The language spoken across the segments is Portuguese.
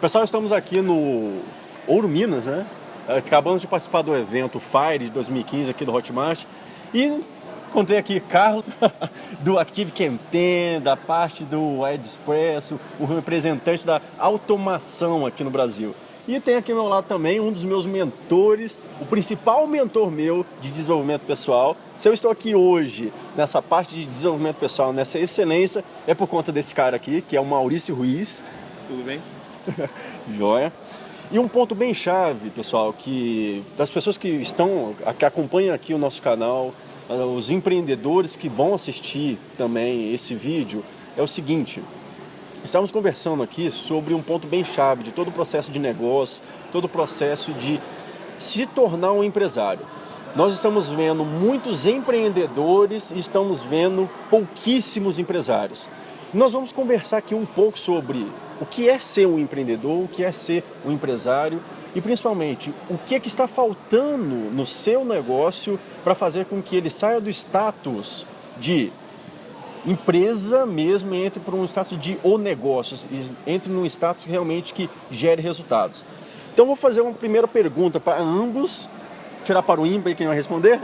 Pessoal, estamos aqui no Ouro Minas, né? Acabamos de participar do evento Fire de 2015 aqui do Hotmart e encontrei aqui Carlos do Active Campaign, da parte do Expresso, o representante da automação aqui no Brasil. E tem aqui ao meu lado também um dos meus mentores, o principal mentor meu de desenvolvimento pessoal. Se eu estou aqui hoje nessa parte de desenvolvimento pessoal, nessa excelência, é por conta desse cara aqui, que é o Maurício Ruiz. Tudo bem? Joia. E um ponto bem chave, pessoal, que das pessoas que acompanham aqui o nosso canal, os empreendedores que vão assistir também esse vídeo, é o seguinte: estamos conversando aqui sobre um ponto bem chave de todo o processo de negócio, todo o processo de se tornar um empresário. Nós estamos vendo muitos empreendedores e estamos vendo pouquíssimos empresários. Nós vamos conversar aqui um pouco sobre o que é ser um empreendedor, o que é ser um empresário e principalmente o que está faltando no seu negócio para fazer com que ele saia do status de empresa mesmo e entre para um status de o negócio, entre num status realmente que gere resultados. Então eu vou fazer uma primeira pergunta para ambos, tirar para o ímpar quem vai responder.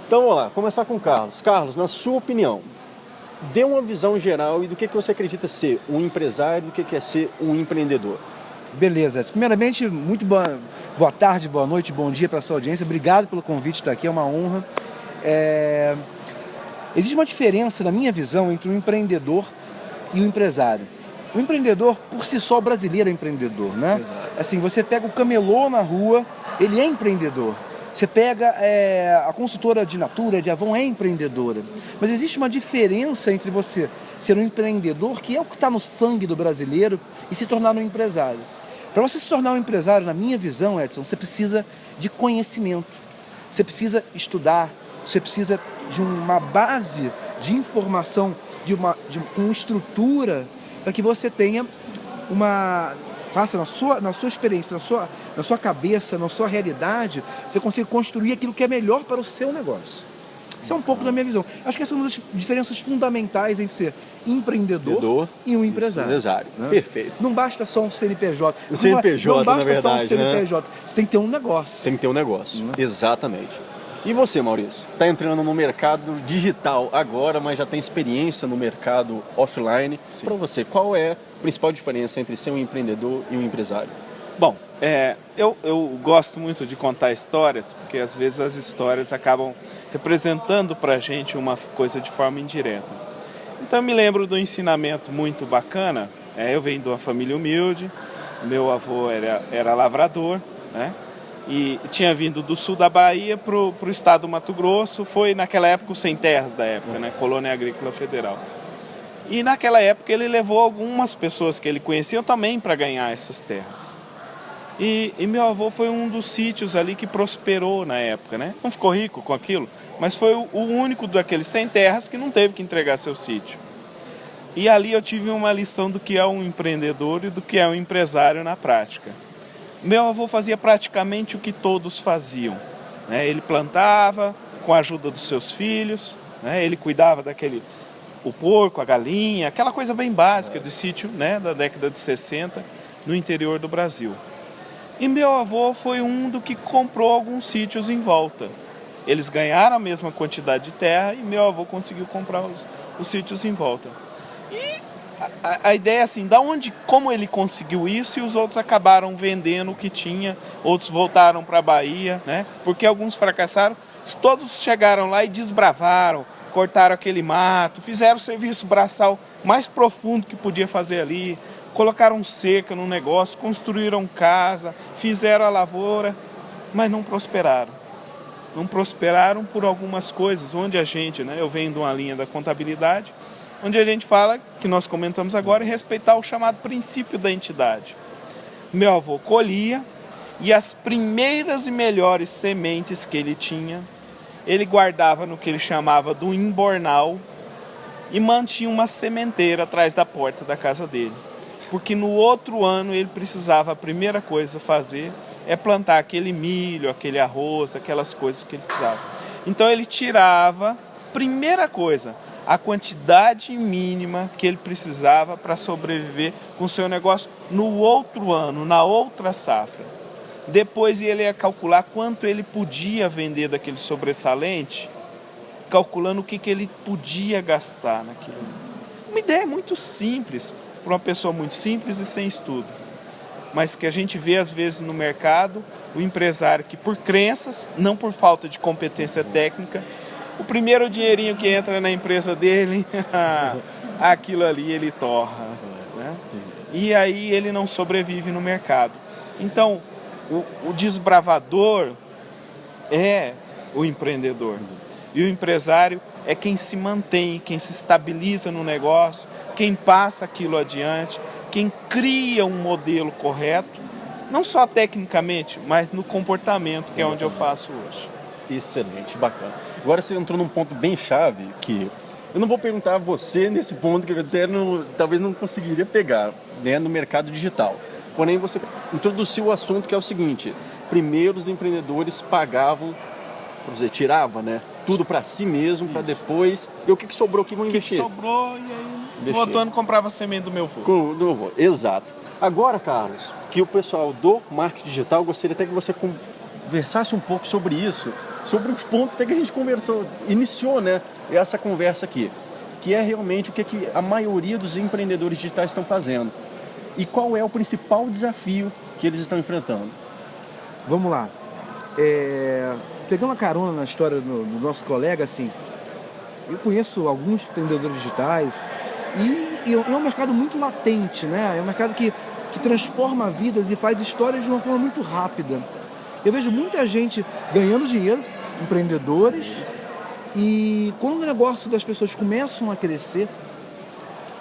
Então vamos lá, começar com o Carlos. Carlos, na sua opinião, dê uma visão geral e do que você acredita ser um empresário, do que é ser um empreendedor. Beleza. Primeiramente, muito boa tarde, boa noite, bom dia para a sua audiência. Obrigado pelo convite de estar aqui, é uma honra. Existe uma diferença, na minha visão, entre um empreendedor e um empresário. O empreendedor, por si só, o brasileiro é empreendedor, né? Exato. Assim, você pega o camelô na rua, ele é empreendedor. Você pega a consultora de Natura, de Avon, é empreendedora. Mas existe uma diferença entre você ser um empreendedor, que é o que está no sangue do brasileiro, e se tornar um empresário. Para você se tornar um empresário, na minha visão, Edson, você precisa de conhecimento. Você precisa estudar, você precisa de uma base de informação, com estrutura, para que você tenha faça na sua experiência, na sua cabeça, na sua realidade, você consiga construir aquilo que é melhor para o seu negócio. Isso é um pouco da minha visão. Acho que essa é uma das diferenças fundamentais em ser empreendedor e um empresário. Né? Perfeito. Não basta só um CNPJ. O CNPJ, não basta na verdade, só um CNPJ. né? Você tem que ter um negócio. Tem que ter um negócio, exatamente. E você, Maurício? Está entrando no mercado digital agora, mas já tem experiência no mercado offline. Para você, qual é a principal diferença entre ser um empreendedor e um empresário? Bom, eu gosto muito de contar histórias, porque às vezes as histórias acabam representando para a gente uma coisa de forma indireta. Então eu me lembro do ensinamento muito bacana. Eu venho de uma família humilde, meu avô era lavrador, né? E tinha vindo do sul da Bahia para o estado do Mato Grosso, foi naquela época o Sem Terras da época, né? Colônia Agrícola Federal. E naquela época ele levou algumas pessoas que ele conhecia também para ganhar essas terras. E meu avô foi um dos sítios ali que prosperou na época, né? Não ficou rico com aquilo, mas foi o único daqueles sem terras que não teve que entregar seu sítio. E ali eu tive uma lição do que é um empreendedor e do que é um empresário na prática. Meu avô fazia praticamente o que todos faziam, né? Ele plantava com a ajuda dos seus filhos, né? Ele cuidava o porco, a galinha, aquela coisa bem básica do sítio, né? Da década de 60 no interior do Brasil. E meu avô foi um do que comprou alguns sítios em volta. Eles ganharam a mesma quantidade de terra e meu avô conseguiu comprar os sítios em volta. E a ideia é assim, como ele conseguiu isso e os outros acabaram vendendo o que tinha, outros voltaram para a Bahia, né? Porque alguns fracassaram, todos chegaram lá e desbravaram, cortaram aquele mato, fizeram o serviço braçal mais profundo que podia fazer ali, colocaram cerca no negócio, construíram casa, fizeram a lavoura, mas não prosperaram. Não prosperaram por algumas coisas, onde a gente, né? Eu venho de uma linha da contabilidade, onde a gente fala, que nós comentamos agora, em respeitar o chamado princípio da entidade. Meu avô colhia e as primeiras e melhores sementes que ele tinha, ele guardava no que ele chamava do embornal e mantinha uma sementeira atrás da porta da casa dele. Porque no outro ano ele precisava, a primeira coisa a fazer é plantar aquele milho, aquele arroz, aquelas coisas que ele precisava. Então ele tirava, primeira coisa, a quantidade mínima que ele precisava para sobreviver com o seu negócio no outro ano, na outra safra. Depois ele ia calcular quanto ele podia vender daquele sobressalente, calculando o que ele podia gastar naquilo. Uma ideia muito simples, para uma pessoa muito simples e sem estudo. Mas que a gente vê às vezes no mercado, o empresário que por crenças, não por falta de competência técnica, o primeiro dinheirinho que entra na empresa dele, aquilo ali ele torra, né? E aí ele não sobrevive no mercado. Então, o desbravador é o empreendedor. E o empresário é quem se mantém, quem se estabiliza no negócio, quem passa aquilo adiante, quem cria um modelo correto, não só tecnicamente, mas no comportamento, que é onde eu faço hoje. Excelente, bacana. Agora você entrou num ponto bem chave que eu não vou perguntar a você nesse ponto que eu até talvez não conseguiria pegar, né, no mercado digital. Porém, você introduziu o assunto que é o seguinte: primeiro os empreendedores pagavam, por dizer, tirava, né, tudo para si mesmo, para depois, e o que sobrou que vão investir? Sobrou e aí no outro ano comprava semente do meu avô. Exato. Agora, Carlos, que o pessoal do marketing digital, gostaria até que você conversasse um pouco sobre isso, sobre os pontos até que a gente iniciou, né, essa conversa aqui, que é realmente o que a maioria dos empreendedores digitais estão fazendo. E qual é o principal desafio que eles estão enfrentando? Vamos lá. Pegando uma carona na história do nosso colega, assim, eu conheço alguns empreendedores digitais e é um mercado muito latente, né? É um mercado que transforma vidas e faz histórias de uma forma muito rápida. Eu vejo muita gente ganhando dinheiro, empreendedores, e quando o negócio das pessoas começam a crescer,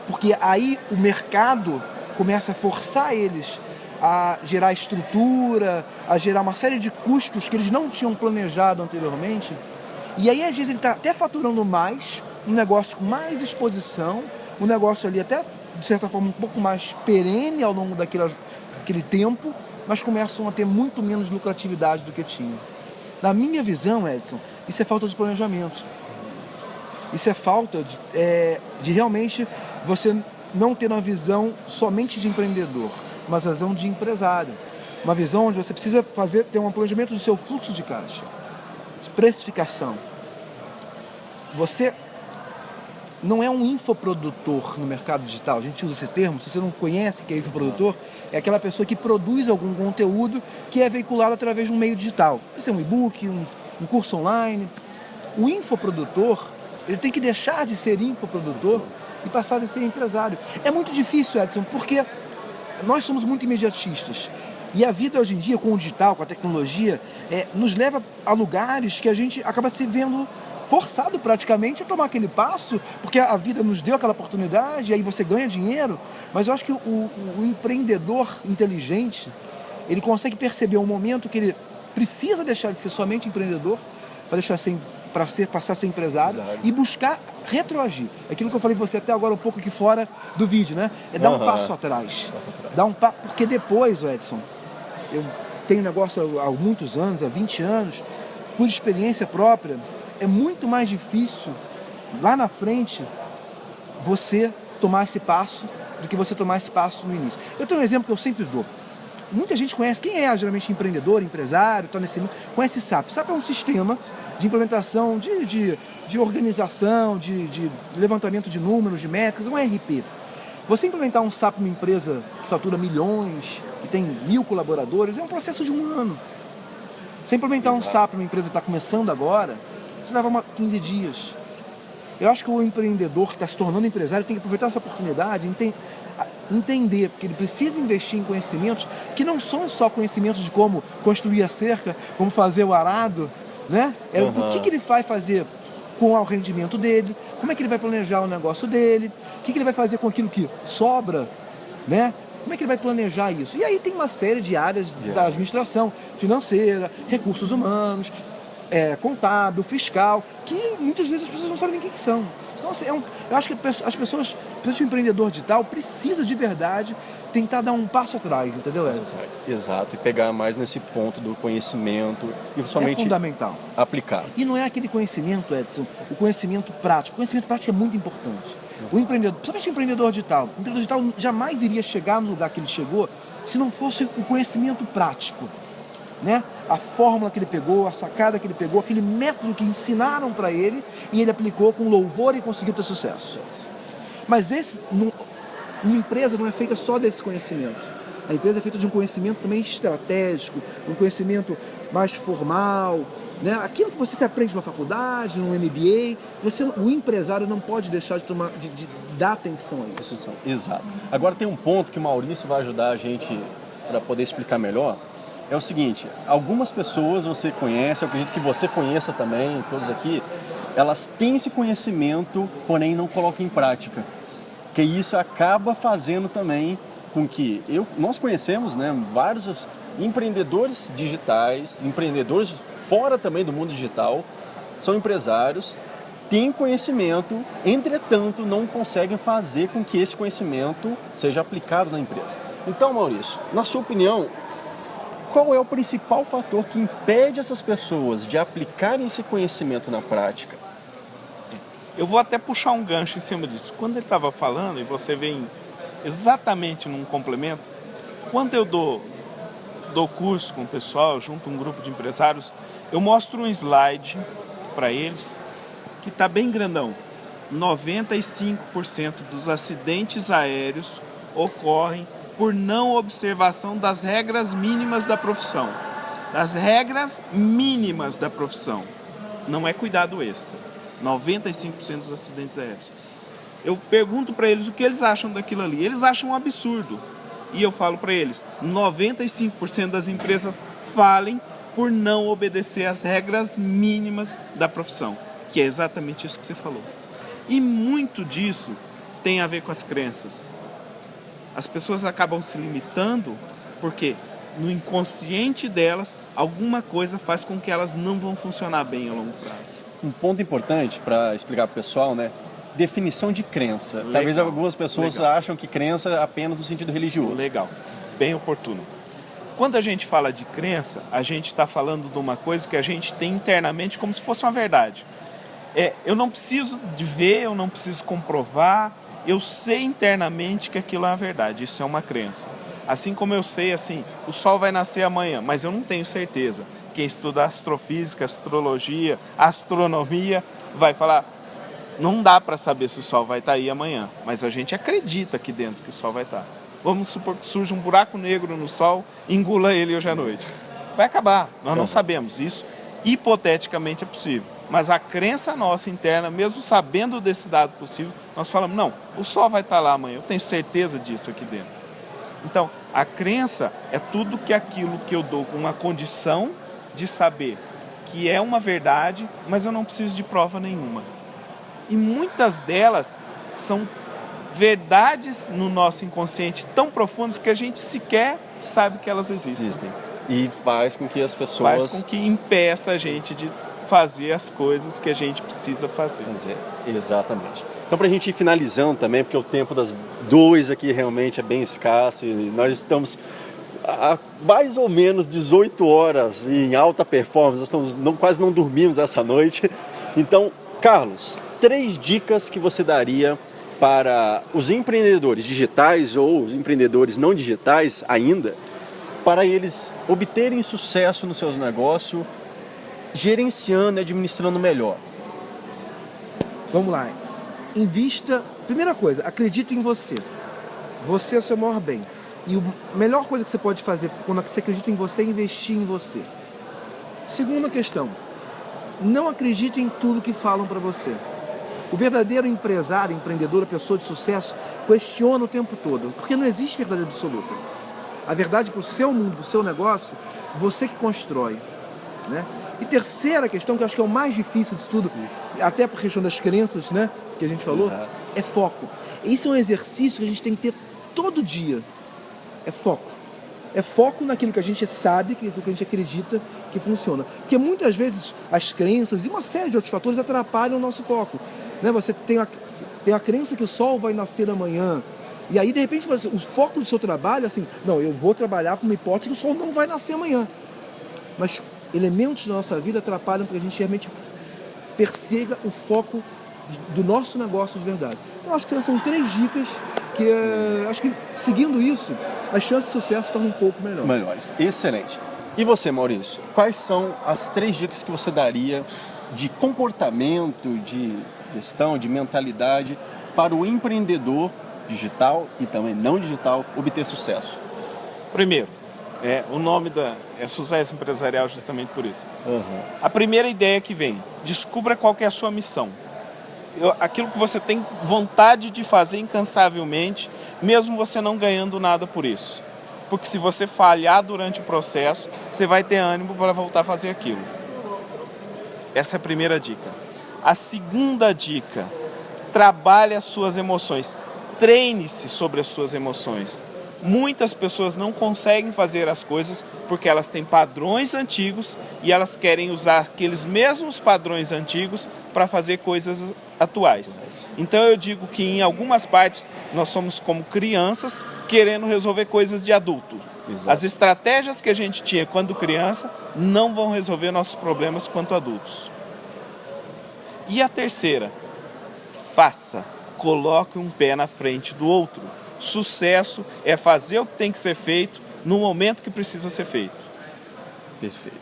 porque aí o mercado começa a forçar eles a gerar estrutura, a gerar uma série de custos que eles não tinham planejado anteriormente. E aí, às vezes, ele está até faturando mais, um negócio com mais exposição, um negócio ali até, de certa forma, um pouco mais perene ao longo daquele tempo, mas começam a ter muito menos lucratividade do que tinham. Na minha visão, Edson, isso é falta de planejamento. Isso é falta de realmente você não ter uma visão somente de empreendedor, mas uma visão de empresário. Uma visão onde você precisa ter um planejamento do seu fluxo de caixa, de precificação. Você não é um infoprodutor no mercado digital. A gente usa esse termo, se você não conhece o que é infoprodutor, é aquela pessoa que produz algum conteúdo que é veiculado através de um meio digital. Isso é um e-book, um curso online. O infoprodutor, ele tem que deixar de ser infoprodutor e passar a ser empresário. É muito difícil, Edson, porque nós somos muito imediatistas. E a vida hoje em dia, com o digital, com a tecnologia, nos leva a lugares que a gente acaba se vendo forçado praticamente a tomar aquele passo, porque a vida nos deu aquela oportunidade, e aí você ganha dinheiro. Mas eu acho que o empreendedor inteligente, ele consegue perceber um momento que ele precisa deixar de ser somente empreendedor, passar a ser empresário. Exato. E buscar retroagir. Aquilo que eu falei pra você até agora um pouco aqui fora do vídeo, né? É dar um passo atrás. Porque depois, Edson, eu tenho negócio há muitos anos, há 20 anos, por experiência própria, é muito mais difícil lá na frente você tomar esse passo do que você tomar esse passo no início. Eu tenho um exemplo que eu sempre dou. Muita gente conhece, quem é geralmente empreendedor, empresário, conhece SAP. SAP é um sistema de implementação, de organização, de levantamento de números, de métricas, um ERP. Você implementar um SAP numa empresa que fatura milhões, que tem 1000 colaboradores, é um processo de 1 ano. Você implementar um SAP numa empresa que está começando agora, você leva 15 dias. Eu acho que o empreendedor que está se tornando empresário tem que aproveitar essa oportunidade, entender, porque ele precisa investir em conhecimentos que não são só conhecimentos de como construir a cerca, como fazer o arado, né? O que ele vai fazer com o rendimento dele, como é que ele vai planejar o negócio dele, o que ele vai fazer com aquilo que sobra, né? Como é que ele vai planejar isso? E aí tem uma série de áreas da administração financeira, recursos humanos, contábil, fiscal, que muitas vezes as pessoas não sabem nem o que são. Então, assim, eu acho que as pessoas, principalmente o empreendedor digital, precisa de verdade tentar dar um passo atrás, entendeu, Edson? Exato, e pegar mais nesse ponto do conhecimento e É somente fundamental. aplicar. E não é aquele conhecimento, Edson, o conhecimento prático. O conhecimento prático é muito importante. O empreendedor, principalmente o empreendedor digital, jamais iria chegar no lugar que ele chegou se não fosse o conhecimento prático, né? A fórmula que ele pegou, a sacada que ele pegou, aquele método que ensinaram para ele e ele aplicou com louvor e conseguiu ter sucesso. Mas uma empresa não é feita só desse conhecimento. A empresa é feita de um conhecimento também estratégico, um conhecimento mais formal, né? Aquilo que você se aprende numa faculdade, num MBA, o empresário não pode deixar de dar atenção a isso. Exato. Agora tem um ponto que o Maurício vai ajudar a gente para poder explicar melhor. É o seguinte, algumas pessoas você conhece, eu acredito que você conheça também, todos aqui, elas têm esse conhecimento, porém não colocam em prática. Que isso acaba fazendo também com que nós conhecemos, né, vários empreendedores digitais, empreendedores fora também do mundo digital, são empresários, têm conhecimento, entretanto não conseguem fazer com que esse conhecimento seja aplicado na empresa. Então, Maurício, na sua opinião, qual é o principal fator que impede essas pessoas de aplicarem esse conhecimento na prática? Eu vou até puxar um gancho em cima disso. Quando ele estava falando, e você vem exatamente num complemento, quando eu dou curso com o pessoal, junto a um grupo de empresários, eu mostro um slide para eles que está bem grandão. 95% dos acidentes aéreos ocorrem por não observação das regras mínimas da profissão. Das regras mínimas da profissão. Não é cuidado extra. 95% dos acidentes aéreos. Eu pergunto para eles o que eles acham daquilo ali. Eles acham um absurdo. E eu falo para eles, 95% das empresas falem por não obedecer às regras mínimas da profissão. Que é exatamente isso que você falou. E muito disso tem a ver com as crenças. As pessoas acabam se limitando porque no inconsciente delas alguma coisa faz com que elas não vão funcionar bem a longo prazo. Um ponto importante para explicar para o pessoal, né? Definição de crença. Legal. Talvez algumas pessoas acham que crença é apenas no sentido religioso. Legal, bem oportuno. Quando a gente fala de crença, a gente está falando de uma coisa que a gente tem internamente como se fosse uma verdade. Eu não preciso de ver, eu não preciso comprovar, eu sei internamente que aquilo é uma verdade, isso é uma crença. Assim como eu sei, assim, o sol vai nascer amanhã, mas eu não tenho certeza. Quem estuda astrofísica, astrologia, astronomia, vai falar, não dá para saber se o sol vai estar aí amanhã, mas a gente acredita aqui dentro que o sol vai estar. Vamos supor que surja um buraco negro no sol, engula ele hoje à noite. Vai acabar, nós não sabemos, isso hipoteticamente é possível. Mas a crença nossa interna, mesmo sabendo desse dado possível, nós falamos, não, o sol vai estar lá amanhã, eu tenho certeza disso aqui dentro. Então, a crença é tudo aquilo que eu dou com uma condição de saber que é uma verdade, mas eu não preciso de prova nenhuma. E muitas delas são verdades no nosso inconsciente tão profundas que a gente sequer sabe que elas existem. E faz com que as pessoas... Faz com que impeça a gente de fazer as coisas que a gente precisa fazer. Exatamente. Então, para a gente ir finalizando também, porque o tempo das 2 aqui realmente é bem escasso e nós estamos há mais ou menos 18 horas em alta performance, nós quase não dormimos essa noite. Então, Carlos, 3 dicas que você daria para os empreendedores digitais ou os empreendedores não digitais ainda, para eles obterem sucesso nos seus negócios, gerenciando e administrando melhor. Vamos lá. Invista. Primeira coisa, acredite em você. Você é o seu maior bem. E a melhor coisa que você pode fazer quando você acredita em você é investir em você. Segunda questão, não acredite em tudo que falam para você. O verdadeiro empresário, empreendedor, a pessoa de sucesso, questiona o tempo todo, porque não existe verdade absoluta. A verdade para o seu mundo, para o seu negócio, você que constrói, né? E terceira questão, que eu acho que é o mais difícil disso tudo, até por questão das crenças, né, que a gente falou, é foco. Esse é um exercício que a gente tem que ter todo dia. É foco. É foco naquilo que a gente sabe, que a gente acredita que funciona. Porque muitas vezes as crenças e uma série de outros fatores atrapalham o nosso foco. Né? Você tem a crença que o sol vai nascer amanhã, E aí, de repente, o foco do seu trabalho é assim, não, eu vou trabalhar com uma hipótese que o sol não vai nascer amanhã. Mas elementos da nossa vida atrapalham para que a gente realmente persiga o foco do nosso negócio de verdade. Então, acho que são 3 dicas que, acho que seguindo isso, as chances de sucesso estão um pouco melhores. Excelente. E você, Maurício, quais são as 3 dicas que você daria de comportamento, de gestão, de mentalidade para o empreendedor digital e também não digital obter sucesso? Primeiro, o nome é sucesso empresarial justamente por isso. Uhum. A primeira ideia que vem, descubra qual que é a sua missão. Aquilo que você tem vontade de fazer incansavelmente, mesmo você não ganhando nada por isso. Porque se você falhar durante o processo, você vai ter ânimo para voltar a fazer aquilo. Essa é a primeira dica. A segunda dica, trabalhe as suas emoções. Treine-se sobre as suas emoções. Muitas pessoas não conseguem fazer as coisas porque elas têm padrões antigos e elas querem usar aqueles mesmos padrões antigos para fazer coisas atuais. Então eu digo que em algumas partes nós somos como crianças querendo resolver coisas de adulto. Exato. As estratégias que a gente tinha quando criança não vão resolver nossos problemas quanto adultos. E a terceira, coloque um pé na frente do outro. Sucesso é fazer o que tem que ser feito no momento que precisa ser feito. Perfeito.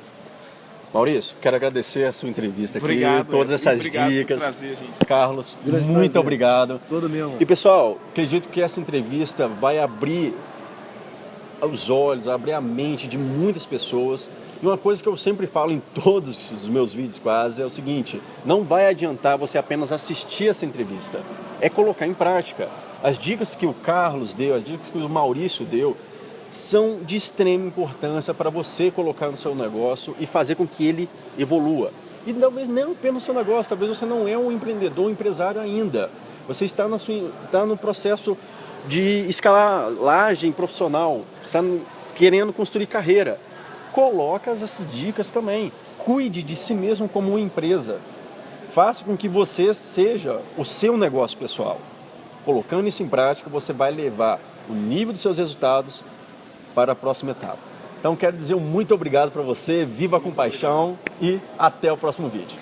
Maurício, quero agradecer a sua entrevista aqui, Obrigado, todas essas obrigado dicas. por trazer, gente. Carlos, Grande muito prazer. obrigado. Todo meu. E pessoal, acredito que essa entrevista vai abrir os olhos, abrir a mente de muitas pessoas. E uma coisa que eu sempre falo em todos os meus vídeos quase é o seguinte: não vai adiantar você apenas assistir essa entrevista, é colocar em prática. As dicas que o Carlos deu, as dicas que o Maurício deu, são de extrema importância para você colocar no seu negócio e fazer com que ele evolua. E talvez não apenas no seu negócio, talvez você não é um empreendedor, um empresário ainda. Você está no processo de escalagem profissional, está querendo construir carreira. Coloca essas dicas também. Cuide de si mesmo como uma empresa. Faça com que você seja o seu negócio pessoal. Colocando isso em prática, você vai levar o nível dos seus resultados para a próxima etapa. Então, quero dizer um muito obrigado para você, viva com paixão e até o próximo vídeo.